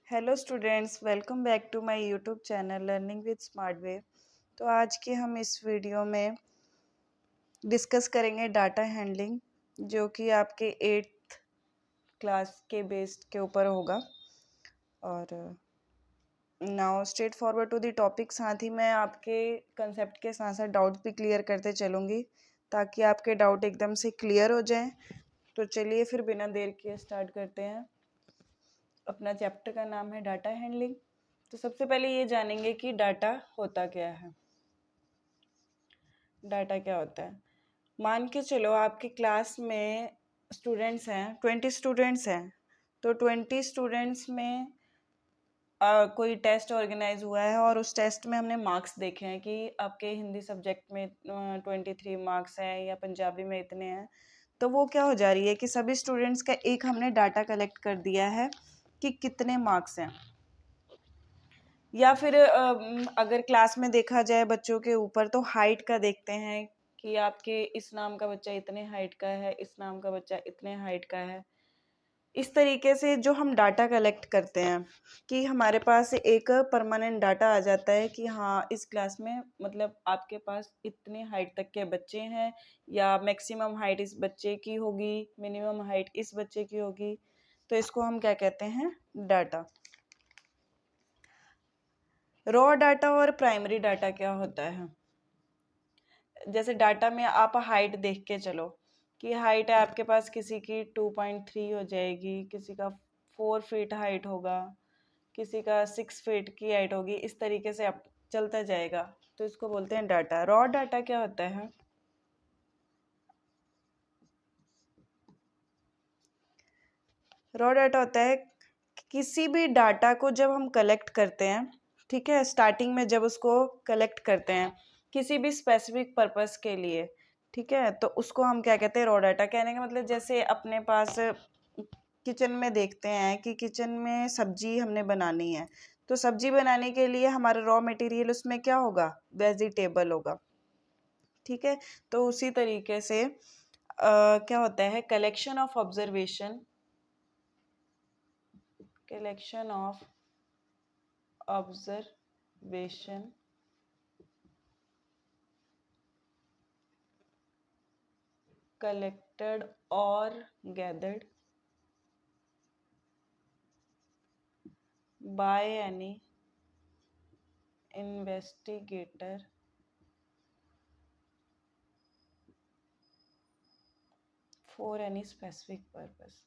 Hello students, welcome back to my YouTube channel learning with smart way. तो आज के हम इस वीडियो में डिस्कस करेंगे डाटा हैंडलिंग, जो कि आपके 8th क्लास के बेस्ड के ऊपर होगा। और now straight forward to the topic. साथ ही मैं आपके कंसेप्ट के साथ साथ डाउट भी क्लियर करते चलूँगी ताकि आपके डाउट एकदम से क्लियर हो जाएं। तो चलिए फिर बिना देर किए स्टार्ट करते हैं। अपना चैप्टर का नाम है डाटा हैंडलिंग। तो सबसे पहले ये जानेंगे कि डाटा होता क्या है। डाटा क्या होता है? मान के चलो आपकी क्लास में स्टूडेंट्स हैं, 20 स्टूडेंट्स हैं। तो 20 स्टूडेंट्स में कोई टेस्ट ऑर्गेनाइज हुआ है और उस टेस्ट में हमने मार्क्स देखे हैं कि आपके हिंदी सब्जेक्ट में 23 मार्क्स हैं या पंजाबी में इतने हैं। तो वो क्या हो जा रही है कि सभी स्टूडेंट्स का एक हमने डाटा कलेक्ट कर दिया है कि कितने मार्क्स हैं। या फिर अगर क्लास में देखा जाए बच्चों के ऊपर, तो हाइट का देखते हैं कि आपके इस नाम का बच्चा इतने हाइट का है, इस नाम का बच्चा इतने हाइट का है। इस तरीके से जो हम डाटा कलेक्ट करते हैं कि हमारे पास एक परमानेंट डाटा आ जाता है कि हाँ, इस क्लास में मतलब आपके पास इतने हाइट तक के बच्चे हैं, या मैक्सिमम हाइट इस बच्चे की होगी, मिनिमम हाइट इस बच्चे की होगी। तो इसको हम क्या कहते हैं? डाटा। रॉ डाटा और प्राइमरी डाटा क्या होता है? जैसे डाटा में आप हाइट देख के चलो कि हाइट है आपके पास, किसी की 2.3 हो जाएगी, किसी का 4 फीट हाइट होगा, किसी का 6 फीट की हाइट होगी। इस तरीके से आप चलता जाएगा। तो इसको बोलते हैं डाटा। रॉ डाटा क्या होता है? रॉ डाटा होता है किसी भी डाटा को जब हम कलेक्ट करते हैं, ठीक है, स्टार्टिंग में जब उसको कलेक्ट करते हैं किसी भी स्पेसिफिक पर्पस के लिए, ठीक है, तो उसको हम क्या कहते हैं? Raw data. कहने का मतलब जैसे अपने पास किचन में देखते हैं कि किचन में सब्जी हमने बनानी है, तो सब्जी बनाने के लिए हमारा रॉ मटेरियल उसमें क्या होगा? वेजिटेबल होगा, ठीक है। तो उसी तरीके से क्या होता है? Collection of observation collected or gathered by any investigator for any specific purpose।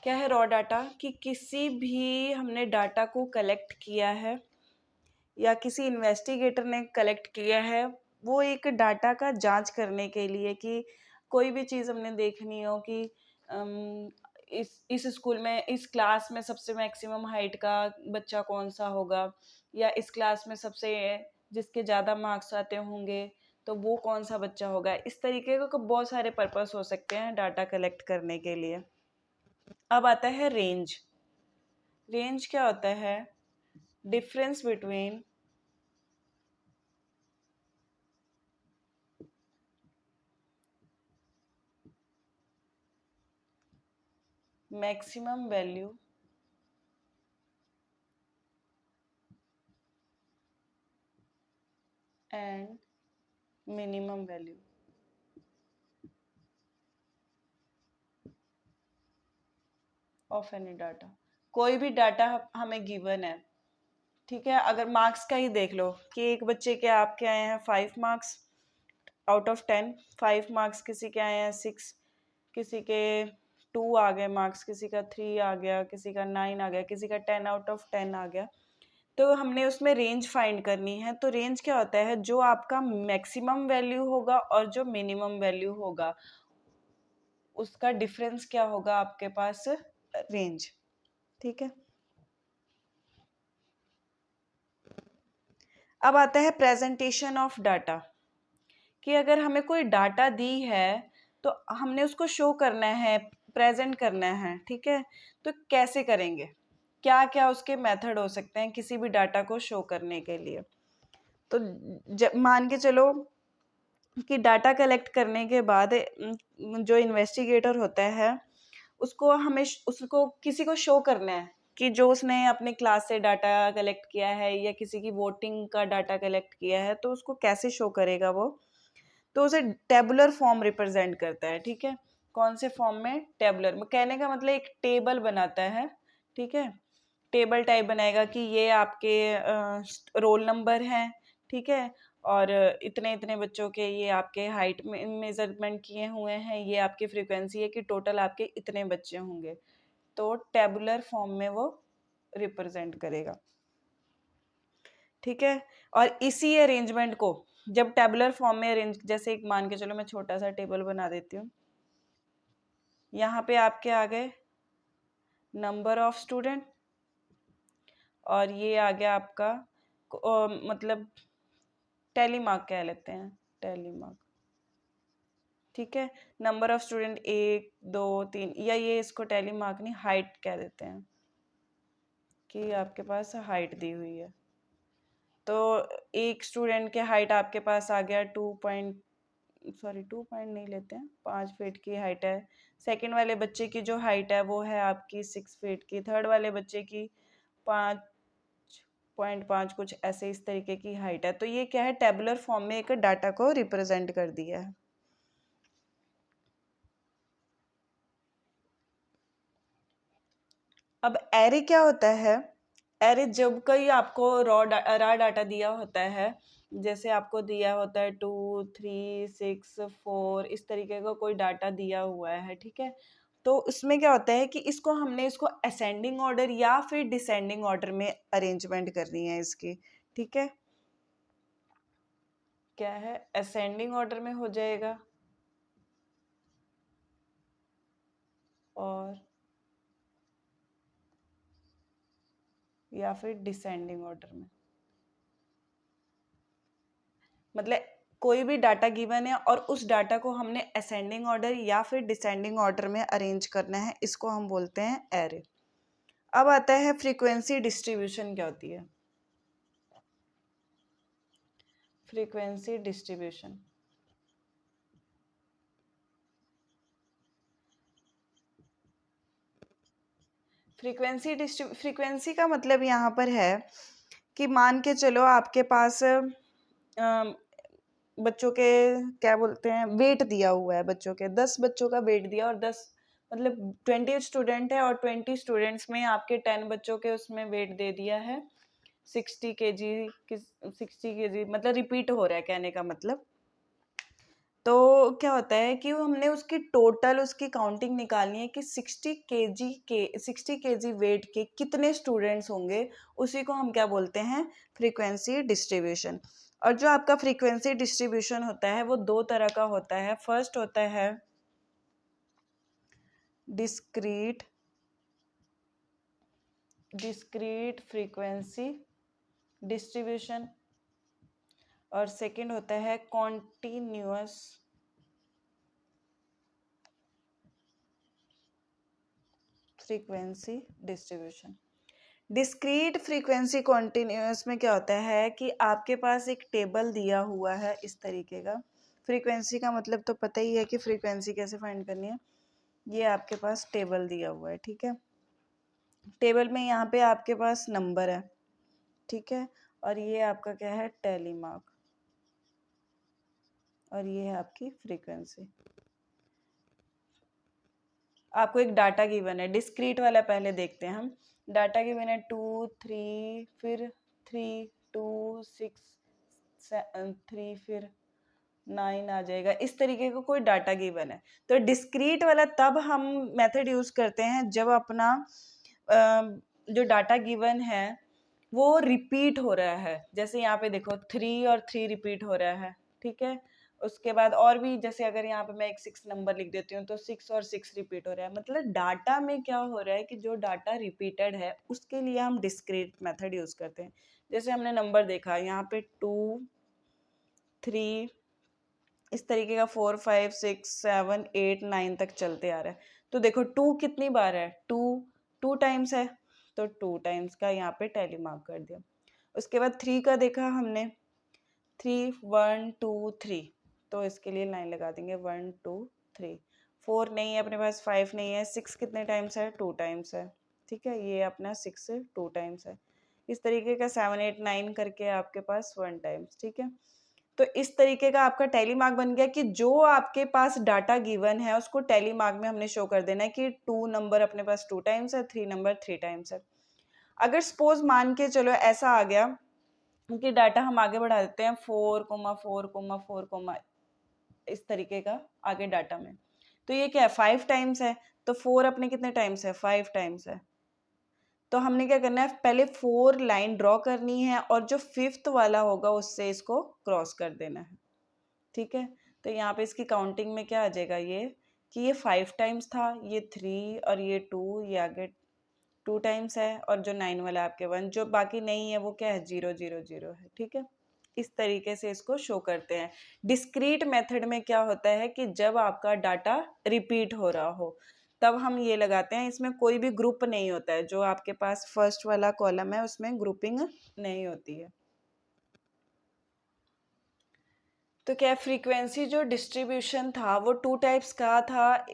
क्या है रॉ डाटा? कि किसी भी हमने डाटा को कलेक्ट किया है या किसी इन्वेस्टिगेटर ने कलेक्ट किया है, वो एक डाटा का जांच करने के लिए कि कोई भी चीज़ हमने देखनी हो कि इस स्कूल में, इस क्लास में सबसे मैक्सिमम हाइट का बच्चा कौन सा होगा, या इस क्लास में सबसे जिसके ज़्यादा मार्क्स आते होंगे तो वो कौन सा बच्चा होगा। इस तरीके के बहुत सारे पर्पस हो सकते हैं डाटा कलेक्ट करने के लिए। अब आता है रेंज। रेंज क्या होता है? Difference between maximum value and minimum value of any data. कोई भी डाटा हमें गिवन है, ठीक है। अगर मार्क्स का ही देख लो कि एक बच्चे के आपके आए हैं 5 मार्क्स आउट ऑफ 10, 5 मार्क्स, किसी के आए हैं 6, किसी के 2 आ गए मार्क्स, किसी का 3 आ गया, किसी का 9 आ गया, किसी का 10 आउट ऑफ 10 आ गया। तो हमने उसमें रेंज फाइंड करनी है। तो रेंज क्या होता है? जो आपका मैक्सिमम वैल्यू होगा और जो मिनिमम वैल्यू होगा, उसका डिफरेंस क्या होगा आपके पास? रेंज, ठीक है। अब आता है प्रेजेंटेशन ऑफ डाटा। कि अगर हमें कोई डाटा दी है तो हमने उसको शो करना है, प्रेजेंट करना है, ठीक है। तो कैसे करेंगे? क्या क्या उसके मेथड हो सकते हैं किसी भी डाटा को शो करने के लिए? तो मान के चलो कि डाटा कलेक्ट करने के बाद जो इन्वेस्टिगेटर होता है उसको हमें उसको किसी को शो करना है कि जो उसने अपने क्लास से डाटा कलेक्ट किया है या किसी की वोटिंग का डाटा कलेक्ट किया है, तो उसको कैसे शो करेगा वो, तो उसे टेबुलर फॉर्म रिप्रेजेंट करता है। ठीक है, कौन से फॉर्म में? टेबुलर। कहने का मतलब एक टेबल बनाता है। ठीक है, टेबल टाइप बनाएगा कि ये आपके रोल नंबर हैं। ठीक है, और इतने इतने बच्चों के ये आपके हाइट में मेजरमेंट किए हुए हैं, ये आपकी फ्रीक्वेंसी है कि टोटल आपके इतने बच्चे होंगे। तो टेबुलर फॉर्म में वो रिप्रेजेंट करेगा। ठीक है, और इसी अरेंजमेंट को जब टेबुलर फॉर्म में अरेंज, जैसे एक मान के चलो मैं छोटा सा टेबल बना देती हूँ, यहाँ पे आपके आ गए नंबर ऑफ स्टूडेंट, और ये आ गया आपका मतलब टेली मार्क कह लेते हैं, टेली मार्क। ठीक है, नंबर ऑफ स्टूडेंट 1 2 3, या ये इसको टेली मार्क नहीं, हाइट कह देते हैं कि आपके पास हाइट दी हुई है। तो एक स्टूडेंट के हाइट आपके पास आ गया 2 नहीं लेते हैं, 5 फीट की हाइट है। सेकंड वाले बच्चे की जो हाइट है वो है आपकी 6 फीट की। थर्ड वाले बच्चे की 5.5 कुछ ऐसे इस तरीके की हाइट है। तो ये क्या है, टेबुलर फॉर्म में एक डाटा को रिप्रेजेंट कर दिया है। अब एरे क्या होता है? एरे जब कोई आपको रॉ डाटा दिया होता है, जैसे आपको दिया होता है 2 3 6 4 इस तरीके का कोई डाटा दिया हुआ है। ठीक है, तो उसमें क्या होता है कि इसको असेंडिंग ऑर्डर या फिर डिसेंडिंग ऑर्डर में अरेंजमेंट करनी है इसकी। ठीक है, क्या है, असेंडिंग ऑर्डर में हो जाएगा और या फिर डिसेंडिंग ऑर्डर में। मतलब कोई भी डाटा गिवन है और उस डाटा को हमने असेंडिंग ऑर्डर या फिर डिसेंडिंग ऑर्डर में अरेंज करना है, इसको हम बोलते हैं एरे। अब आता है फ्रीक्वेंसी डिस्ट्रीब्यूशन क्या होती है। फ्रीक्वेंसी डिस्ट्रीब्यूशन, फ्रीक्वेंसी का मतलब यहाँ पर है कि मान के चलो आपके पास बच्चों के क्या बोलते हैं, वेट दिया हुआ है, बच्चों के 10 बच्चों का वेट दिया, और 10 मतलब 20 स्टूडेंट है, और 20 स्टूडेंट्स में आपके 10 बच्चों के उसमें वेट दे दिया है 60 kg, 60 kg मतलब रिपीट हो रहा है कहने का मतलब। तो क्या होता है कि हमने उसकी टोटल उसकी काउंटिंग निकालनी है कि 60 kg वेट के कितने स्टूडेंट्स होंगे, उसी को हम क्या बोलते हैं, फ्रीक्वेंसी डिस्ट्रीब्यूशन। और जो आपका फ्रीक्वेंसी डिस्ट्रीब्यूशन होता है वो दो तरह का होता है। फर्स्ट होता है डिस्क्रीट फ्रीक्वेंसी डिस्ट्रीब्यूशन, और सेकंड होता है continuous frequency distribution. Discrete frequency continuous में क्या होता है कि आपके पास एक टेबल दिया हुआ है इस तरीके का। फ्रीक्वेंसी का मतलब तो पता ही है कि फ्रीक्वेंसी कैसे फाइंड करनी है। ये आपके पास टेबल दिया हुआ है। ठीक है, टेबल में यहाँ पे आपके पास नंबर है। ठीक है, और ये आपका क्या है, टेली मार्क, और ये है आपकी फ्रीक्वेंसी। आपको एक डाटा गिवन है, डिस्क्रीट वाला पहले देखते हैं हम। डाटा गिवन है 2 3 फिर 3 2 6 3 फिर 9 आ जाएगा, इस तरीके का कोई डाटा गिवन है। तो डिस्क्रीट वाला तब हम मेथड यूज करते हैं जब अपना जो डाटा गिवन है वो रिपीट हो रहा है। जैसे यहाँ पे देखो 3 और 3 रिपीट हो रहा है। ठीक है, उसके बाद और भी, जैसे अगर यहाँ पे मैं एक 6 नंबर लिख देती हूँ तो 6 और 6 रिपीट हो रहा है। मतलब डाटा में क्या हो रहा है कि जो डाटा रिपीटेड है उसके लिए हम डिस्क्रीट मेथड यूज करते हैं। जैसे हमने नंबर देखा यहाँ पे 2 3 इस तरीके का 4 5 6 7 8 9 तक चलते आ रहा है। तो देखो 2 कितनी बार है, 2 टाइम्स है, तो 2 टाइम्स का यहाँ पे टैली मार्क कर दिया। उसके बाद 3 का देखा हमने, 3 1 2 3, तो इसके लिए लाइन लगा देंगे 1 2 3। 4 नहीं है अपने पास, 5 नहीं है, 6 कितने टाइम्स है, 2 टाइम्स है, ठीक है, ये अपना 6 2 टाइम्स है। इस तरीके का 7 8 9 करके आपके पास 1 टाइम्स, ठीक है। तो इस तरीके का आपका टैली मार्क बन गया कि जो आपके पास डाटा गिवन है उसको टैली मार्क में हमने शो कर देना है कि 2 नंबर अपने पास 2 टाइम्स है, 3 नंबर 3 टाइम्स है। अगर सपोज मान के चलो ऐसा आ गया कि डाटा हम आगे बढ़ा देते हैं 4,4,4, इस तरीके का आगे डाटा में, तो ये क्या है 5 टाइम्स है, तो 4 अपने कितने टाइम्स है, 5 टाइम्स है। तो हमने क्या करना है, पहले 4 लाइन ड्रॉ करनी है और जो 5th वाला होगा उससे इसको क्रॉस कर देना है, ठीक है। तो यहाँ पे इसकी काउंटिंग में क्या आ जाएगा, ये कि ये 5 टाइम्स था, ये 3 और ये 2, ये आगे 2 टाइम्स है, और जो 9 वाला आपके 1, जो बाकी नहीं है वो क्या है 0 0 0 है, ठीक है। इस तरीके से इसको शो करते हैं। डिस्क्रीट मेथड में क्या होता है कि जब आपका डाटा रिपीट हो रहा हो तब हम ये लगाते हैं, इसमें कोई भी ग्रुप नहीं होता है, जो आपके पास फर्स्ट वाला कॉलम है उसमें ग्रुपिंग नहीं होती है। तो क्या फ्रीक्वेंसी जो डिस्ट्रीब्यूशन था वो 2 टाइप्स का था,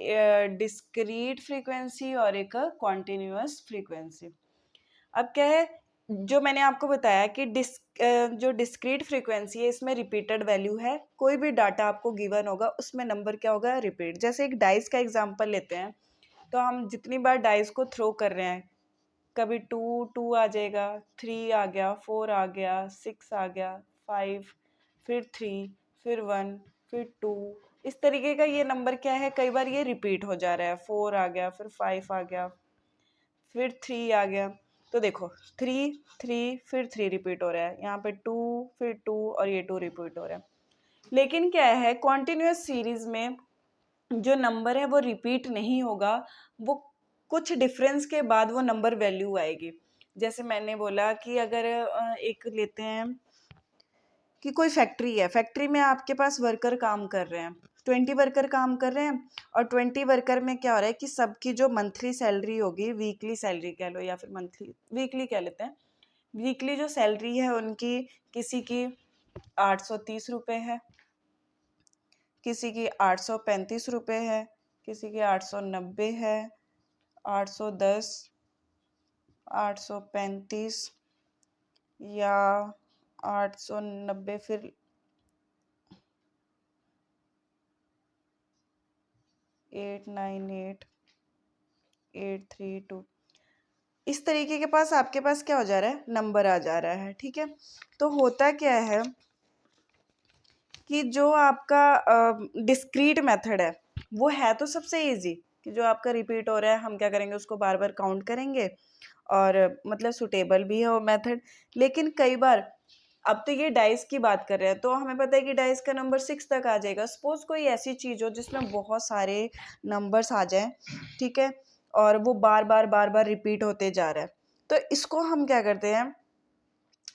डिस्क्रीट फ्रीक्वेंसी और एक कॉन्टिन्यूअस फ्रीक्वेंसी। अब क्या है, जो मैंने आपको बताया कि जो डिस्क्रीट फ्रीक्वेंसी है इसमें रिपीटेड वैल्यू है, कोई भी डाटा आपको गिवन होगा उसमें नंबर क्या होगा, रिपीट। जैसे एक डाइस का एग्जांपल लेते हैं, तो हम जितनी बार डाइस को थ्रो कर रहे हैं, कभी 2 2 आ जाएगा, 3 आ गया, 4 आ गया, 6 आ गया, 5, फिर 3, फिर 1, फिर 2, इस तरीके का ये नंबर क्या है, कई बार ये रिपीट हो जा रहा है, 4 आ गया, फिर 5 आ गया, फिर 3 आ गया। तो देखो 3 3 फिर 3 रिपीट हो रहा है, यहाँ पे 2 फिर 2 और ये 2 रिपीट हो रहा है। लेकिन क्या है, कॉन्टिन्यूअस सीरीज में जो नंबर है वो रिपीट नहीं होगा, वो कुछ डिफरेंस के बाद वो नंबर वैल्यू आएगी। जैसे मैंने बोला कि अगर एक लेते हैं कि कोई फैक्ट्री है, फैक्ट्री में आपके पास वर्कर काम कर रहे हैं, 20 वर्कर काम कर रहे हैं, और 20 वर्कर में क्या हो रहा है कि सबकी जो मंथली सैलरी होगी, वीकली सैलरी कह लो या फिर मंथली, वीकली कह लेते हैं, वीकली जो सैलरी है उनकी, किसी की 830 रुपये है, किसी की 835 रुपये है, किसी की 890 है, 810, 835 या 890, फिर 898, 832, इस तरीके के पास आपके पास क्या हो जा रहा है, नंबर आ जा रहा है, ठीक है। तो होता क्या है कि जो आपका डिस्क्रीट मेथड है वो है तो सबसे इजी, कि जो आपका रिपीट हो रहा है हम क्या करेंगे, उसको बार बार काउंट करेंगे, और मतलब सुटेबल भी है वो मेथड। लेकिन कई बार, अब तो ये डाइस की बात कर रहे हैं, तो हमें पता है कि डाइस का नंबर 6 तक आ जाएगा। सपोज कोई ऐसी चीज़ हो जिसमें बहुत सारे नंबर्स आ जाएं, ठीक है, और वो बार बार रिपीट होते जा रहा है, तो इसको हम क्या करते हैं,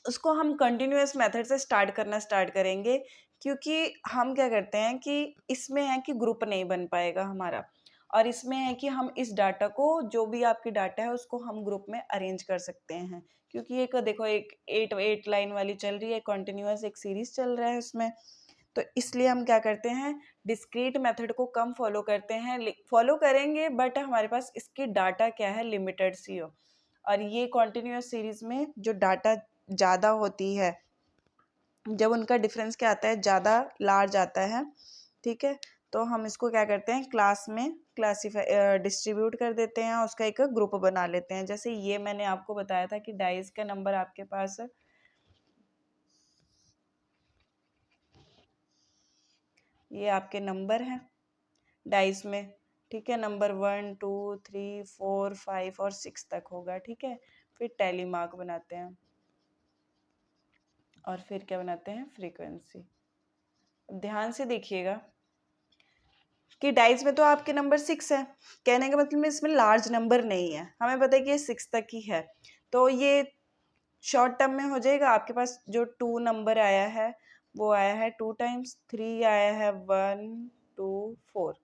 उसको हम कंटिन्यूअस मेथड से स्टार्ट करना स्टार्ट करेंगे, क्योंकि हम क्या करते हैं कि इसमें है कि ग्रुप नहीं बन पाएगा हमारा, और इसमें है कि हम इस डाटा को, जो भी आपकी डाटा है उसको हम ग्रुप में अरेंज कर सकते हैं, क्योंकि एक देखो एक 8 लाइन वाली चल रही है, कंटिन्यूअस एक सीरीज चल रहा है उसमें, तो इसलिए हम क्या करते हैं, डिस्क्रीट मेथड को कम फॉलो करते हैं, फॉलो करेंगे बट हमारे पास इसकी डाटा क्या है, लिमिटेड सी हो। और ये कॉन्टिन्यूअस सीरीज में जो डाटा ज़्यादा होती है, जब उनका डिफरेंस क्या आता है, ज़्यादा लार्ज आता है, ठीक है, तो हम इसको क्या करते हैं, क्लास में क्लासीफाई डिस्ट्रीब्यूट कर देते हैं, उसका एक ग्रुप बना लेते हैं। जैसे ये मैंने आपको बताया था कि डाइस का नंबर आपके पास, ये आपके नंबर हैं डाइस में, ठीक है, नंबर 1 2 3 4 5 और 6 तक होगा, ठीक है। फिर टैली मार्क बनाते हैं, और फिर क्या बनाते हैं, फ्रीक्वेंसी। ध्यान से देखिएगा कि डाइस में तो आपके नंबर 6 है, कहने का मतलब इसमें लार्ज नंबर नहीं है, हमें पता है कि ये 6 तक ही है, तो ये शॉर्ट टर्म में हो जाएगा। आपके पास जो 2 नंबर आया है वो आया है 2 टाइम्स, 3 आया है 1 2 4,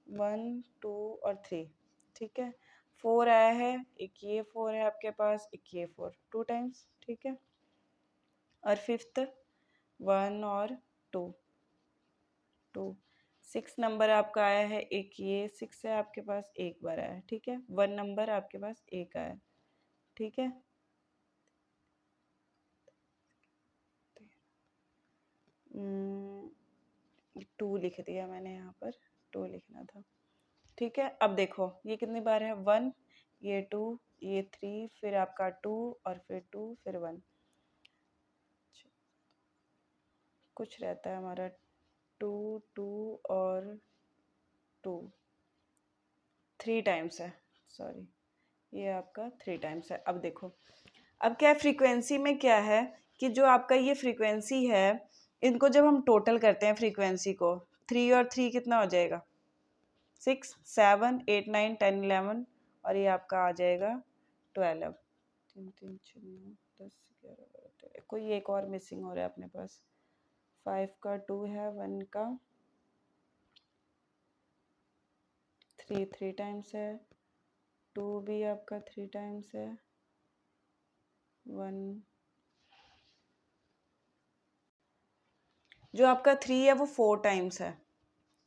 1 2 और 3, ठीक है। 4 आया है, एक ये 4 है आपके पास, एक ये 4, 2 टाइम्स, ठीक है। और 5th 1 और 2, 2, 6 नंबर आपका आया है एक, ये 6 है आपके पास, एक बार आया है, ठीक है। 1 नंबर आपके पास एक आया, ठीक है। टू लिख दिया मैंने, यहाँ पर 2 लिखना था, ठीक है। अब देखो ये कितनी बार है, 1, ये 2, ये 3, फिर आपका 2 और फिर 2, फिर 1, कुछ रहता है हमारा 2, 2 और 2, 3 टाइम्स है, सॉरी, ये आपका 3 टाइम्स है। अब देखो, अब क्या है, फ्रीक्वेंसी में क्या है कि जो आपका ये फ्रीक्वेंसी है, इनको जब हम टोटल करते हैं फ्रीक्वेंसी को, 3 और 3 कितना हो जाएगा, 6, 7, 8, 9, 10, 11, और ये आपका आ जाएगा 12। 3, 3, 6, 9, 10, 11, 12, कोई एक और मिसिंग हो रहा है अपने पास, 5 का 2 है, 1 का 3, 3 टाइम्स है, 2 भी आपका 3 टाइम्स है, 1, जो आपका 3 है वो 4 टाइम्स है,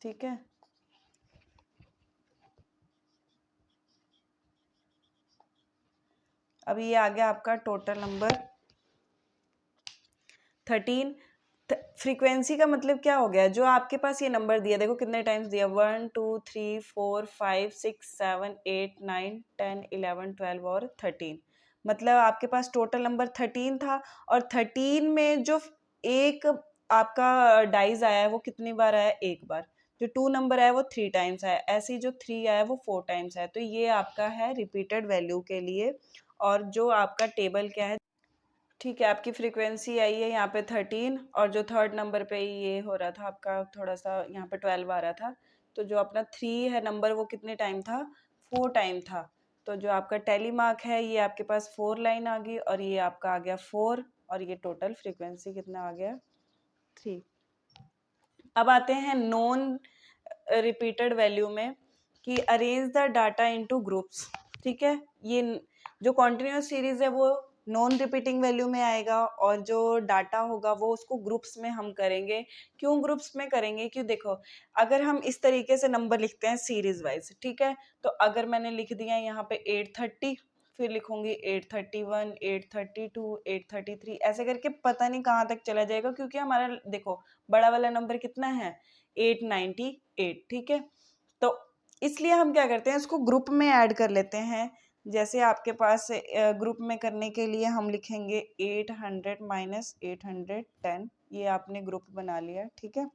ठीक है। अब ये आ गया आपका टोटल नंबर 13। फ्रीक्वेंसी का मतलब क्या हो गया, जो आपके पास ये नंबर दिया, देखो कितने टाइम्स दिया, 1, 2, 3, 4, 5, 6, 7, 8, 9, 10, 11, 12 और 13, मतलब आपके पास टोटल नंबर 13 था। और 13 में जो एक आपका डाइज आया है वो कितनी बार आया, एक बार। जो 2 नंबर आया वो 3 टाइम्स आया, ऐसे ही जो 3 आया वो 4 टाइम्स आया। तो ये आपका है रिपीटेड वैल्यू के लिए। और जो आपका टेबल क्या है, ठीक है, आपकी फ्रीक्वेंसी आई है यहाँ पे 13, और जो थर्ड नंबर पे ये हो रहा था आपका, थोड़ा सा यहाँ पे 12 आ रहा था, तो जो अपना 3 है नंबर वो कितने टाइम था, 4 टाइम था। तो जो आपका टैली मार्क है ये आपके पास 4 लाइन आ गई, और ये आपका आ गया 4, और ये टोटल फ्रीक्वेंसी कितना आ गया, 3। अब आते हैं नॉन रिपीटेड वैल्यू में, कि arrange the data into groups, ठीक है। ये जो कॉन्टिन्यूस सीरीज है वो नॉन रिपीटिंग वैल्यू में आएगा, और जो डाटा होगा वो उसको ग्रुप्स में हम करेंगे। क्यों ग्रुप्स में करेंगे, क्यों, देखो अगर हम इस तरीके से नंबर लिखते हैं सीरीज वाइज, ठीक है, तो अगर मैंने लिख दिया यहाँ पे 830, फिर लिखूंगी 831, 832, 833, ऐसे करके पता नहीं कहाँ तक चला जाएगा, क्योंकि हमारा देखो बड़ा वाला नंबर कितना है, 898, ठीक है। तो इसलिए हम क्या करते हैं, इसको ग्रुप में ऐड कर लेते हैं। जैसे आपके पास ग्रुप में करने के लिए हम लिखेंगे 800 माइनस 810, ये आपने ग्रुप बना लिया, ठीक है।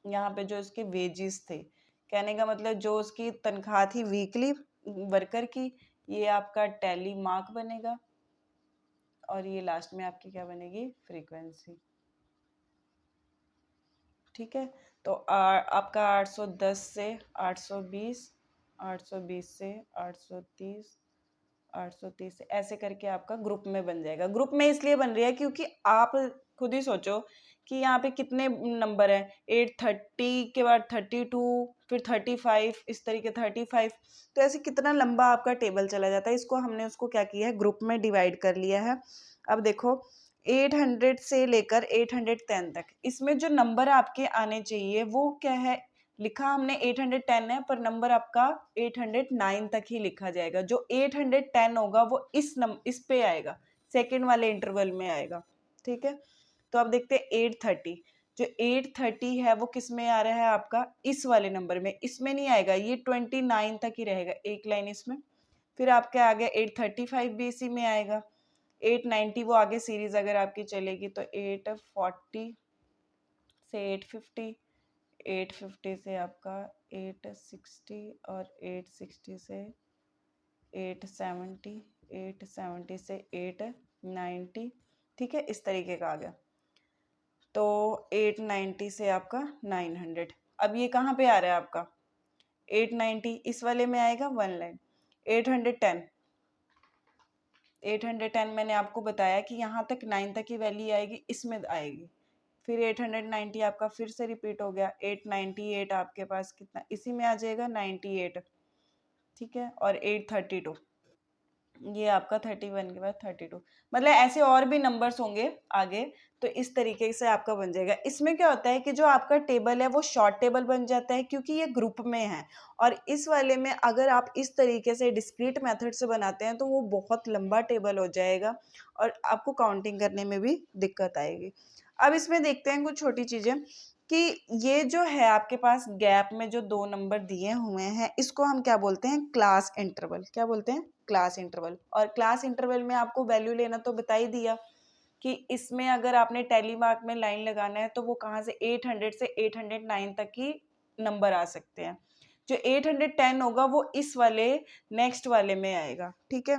यहाँ पे जो इसके वेजेस थे, कहने का मतलब जो उसकी तनख्वाह थी वीकली वर्कर की, ये आपका टैली मार्क बनेगा, और ये लास्ट में आपकी क्या बनेगी, फ्रीक्वेंसी, ठीक है। तो आपका 810 से 820, 820 से 830, 830 से ऐसे करके आपका ग्रुप में बन जाएगा। ग्रुप में इसलिए बन रही है क्योंकि आप खुद ही सोचो कि यहाँ पे कितने नंबर है, 830 के बाद 32, फिर 35, इस तरीके 35, तो ऐसे कितना लंबा आपका टेबल चला जाता है। इसको हमने उसको क्या किया है, ग्रुप में डिवाइड कर लिया है। अब देखो 800 से लेकर 810 तक, इसमें जो नंबर आपके आने चाहिए वो क्या है, लिखा हमने 810 है, पर नंबर आपका 809 तक ही लिखा जाएगा। जो 810 होगा वो इस पे आएगा, सेकंड वाले इंटरवल में आएगा, ठीक है। तो अब देखते हैं 830, जो 830 है वो किस में आ रहा है आपका, इस वाले नंबर में, इसमें नहीं आएगा, ये 29 तक ही रहेगा, एक लाइन इसमें। फिर आपके आ गया 835 भी इसी में आएगा, 890 वो आगे सीरीज अगर आपकी चलेगी तो 840 से 850, 850 से आपका 860, और 860 से 870, 870 से 890, ठीक है, इस तरीके का आ गया। तो 890 से आपका 900। अब ये कहाँ पे आ रहा है आपका, 890 इस वाले में आएगा, वन लाइन। 810, 810 मैंने आपको बताया कि यहाँ तक 9 तक की वैल्यू आएगी, इसमें आएगी। फिर 890 आपका फिर से रिपीट हो गया, 898 आपके पास कितना, इसी में आ जाएगा 98, ठीक है। और 832, ये आपका 31 के बाद 32, मतलब ऐसे और भी नंबर्स होंगे आगे, तो इस तरीके से आपका बन जाएगा। इसमें क्या होता है कि जो आपका टेबल है वो शॉर्ट टेबल बन जाता है क्योंकि ये ग्रुप में है, और इस वाले में अगर आप इस तरीके से डिस्क्रीट मेथड से बनाते हैं तो वो बहुत लंबा टेबल हो जाएगा और आपको काउंटिंग करने में भी दिक्कत आएगी। अब इसमें देखते हैं कुछ छोटी चीज़ें कि ये जो है आपके पास गैप में जो 2 नंबर दिए हुए हैं, इसको हम क्या बोलते हैं? Class interval. क्या बोलते हैं? Class interval. और क्लास इंटरवल में आपको वैल्यू लेना तो बता ही दिया कि इसमें अगर आपने टैली मार्क में लाइन लगाना है तो वो कहाँ से 800 से 809 तक की नंबर आ सकते हैं। जो 810 होगा वो इस वाले नेक्स्ट वाले में आएगा, ठीक है।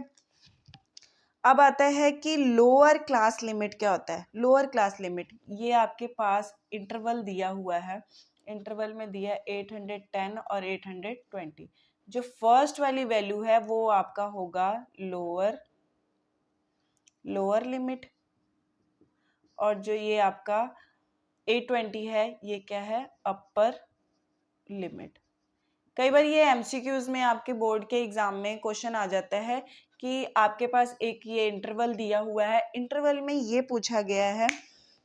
अब आता है कि लोअर क्लास लिमिट क्या होता है? लोअर क्लास लिमिट, ये आपके पास इंटरवल दिया हुआ है, इंटरवल में दिया 810 और 820। जो फर्स्ट वाली वैल्यू है वो आपका होगा लोअर लिमिट, और जो ये आपका 820 है ये क्या है? Upper limit. कई बार ये एमसीक्यूज में आपके बोर्ड के एग्जाम में क्वेश्चन आ जाता है कि आपके पास एक ये इंटरवल दिया हुआ है, इंटरवल में ये पूछा गया है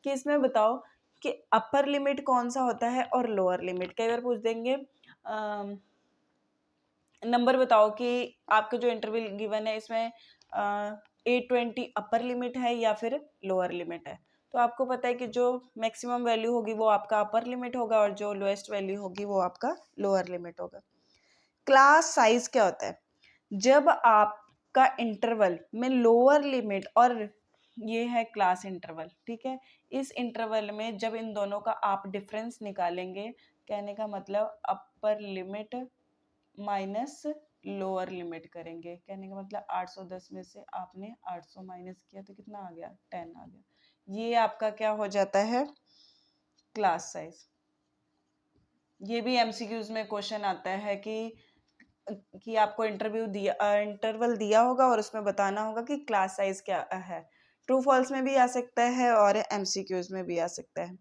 कि इसमें बताओ कि अपर लिमिट कौन सा होता है और लोअर लिमिट। कई बार पूछ देंगे नंबर बताओ कि आपका जो इंटरवल गिवन है इसमें 820 अपर लिमिट है या फिर लोअर लिमिट है। तो आपको पता है कि जो मैक्सिमम वैल्यू होगी वो आपका अपर लिमिट होगा और जो लोएस्ट वैल्यू होगी वो आपका लोअर लिमिट होगा। क्लास साइज क्या होता है? जब आपका इंटरवल में लोअर लिमिट और ये है क्लास इंटरवल, ठीक है, इस इंटरवल में जब इन दोनों का आप डिफरेंस निकालेंगे, कहने का मतलब upper limit minus lower limit करेंगे, कहने का मतलब 810 में से आपने 800 माइनस किया तो कितना आ गया? 10 आ गया। ये आपका क्या हो जाता है? Class size. ये भी एमसीक्यूज में क्वेश्चन आता है कि आपको इंटरवल दिया होगा और उसमें बताना होगा कि क्लास साइज क्या है। ट्रू फॉल्स में भी आ सकता है और एमसीक्यूज में भी आ सकता है।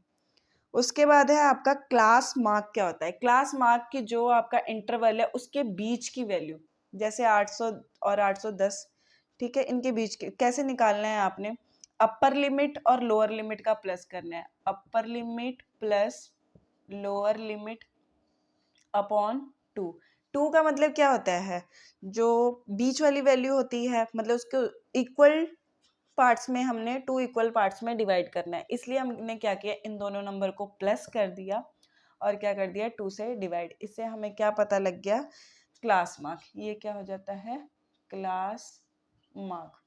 उसके बाद है आपका क्लास मार्क क्या होता है? क्लास मार्क की जो आपका इंटरवल है उसके बीच की वैल्यू, जैसे 800 और 810, ठीक है, इनके बीच के कैसे निकालना है आपने? अपर लिमिट और लोअर लिमिट का प्लस करना है। Upper limit plus lower limit upon 2। 2 का मतलब क्या होता है? जो बीच वाली वैल्यू होती है मतलब उसको इक्वल पार्ट्स में हमने 2 इक्वल पार्ट्स में डिवाइड करना है, इसलिए हमने क्या किया? इन दोनों नंबर को प्लस कर दिया और क्या कर दिया? 2 से डिवाइड। इससे हमें क्या पता लग गया? Class mark. ये क्या हो जाता है? Class mark.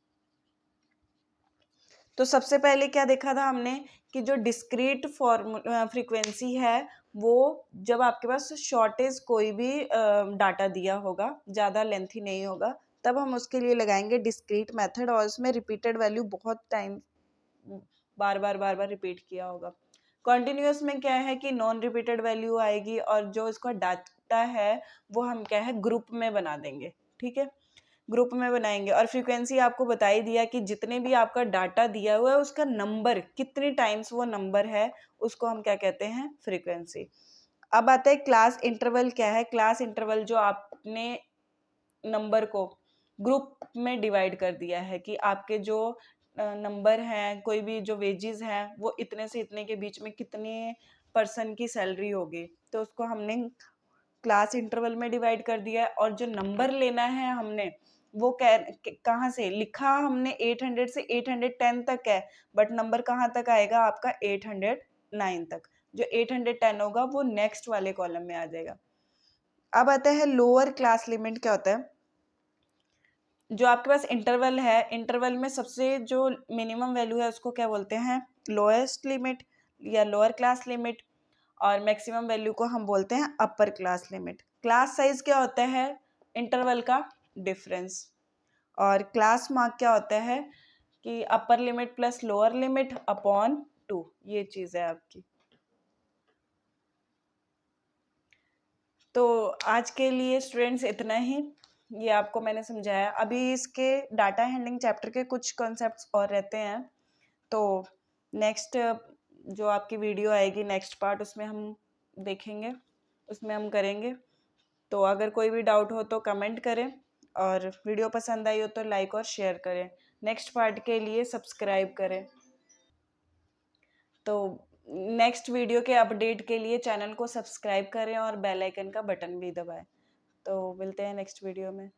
तो सबसे पहले क्या देखा था हमने कि जो डिस्क्रीट फ्रीक्वेंसी है वो जब आपके पास शॉर्टेज कोई भी डाटा दिया होगा, ज़्यादा लेंथी नहीं होगा, तब हम उसके लिए लगाएंगे डिस्क्रीट मेथड और उसमें रिपीटेड वैल्यू बहुत टाइम बार बार रिपीट किया होगा। कॉन्टिन्यूस में क्या है कि नॉन रिपीटेड वैल्यू आएगी और जो इसका डाटा है वो हम क्या है? ग्रुप में बना देंगे, ठीक है, ग्रुप में बनाएंगे। और फ्रीक्वेंसी आपको बता ही दिया कि जितने भी आपका डाटा दिया हुआ है उसका नंबर कितनी टाइम्स वो नंबर है उसको हम क्या कहते हैं? फ्रीक्वेंसी। अब आता है क्लास इंटरवल क्या है? क्लास इंटरवल जो आपने नंबर को ग्रुप में डिवाइड कर दिया है कि आपके जो नंबर हैं, कोई भी जो वेजेस हैं वो इतने से इतने के बीच में कितने पर्सन की सैलरी होगी, तो उसको हमने क्लास इंटरवल में डिवाइड कर दिया है। और जो नंबर लेना है हमने वो कहाँ से लिखा? हमने 800 से 810 तक है, बट नंबर कहाँ तक आएगा आपका? 809 तक। जो 810 होगा वो नेक्स्ट वाले कॉलम में आ जाएगा। अब आता है लोअर क्लास लिमिट क्या होता है? जो आपके पास इंटरवल है, इंटरवल में सबसे जो मिनिमम वैल्यू है उसको क्या बोलते हैं? लोएस्ट लिमिट या लोअर क्लास लिमिट, और मैक्सिमम वैल्यू को हम बोलते हैं upper class limit. Class size क्या होता है? इंटरवल का डिफरेंस। और क्लास मार्क क्या होता है? कि upper limit plus lower limit upon 2, ये चीज है आपकी। तो आज के लिए स्टूडेंट्स इतना ही, ये आपको मैंने समझाया। अभी इसके डाटा हैंडलिंग चैप्टर के कुछ कॉन्सेप्ट्स और रहते हैं, तो नेक्स्ट जो आपकी वीडियो आएगी नेक्स्ट पार्ट उसमें हम देखेंगे, उसमें हम करेंगे। तो अगर कोई भी डाउट हो तो कमेंट करें और वीडियो पसंद आई हो तो लाइक और शेयर करें। नेक्स्ट पार्ट के लिए सब्सक्राइब करें। तो नेक्स्ट वीडियो के अपडेट के लिए चैनल को सब्सक्राइब करें और बेल आइकन का बटन भी दबाएं। तो मिलते हैं नेक्स्ट वीडियो में।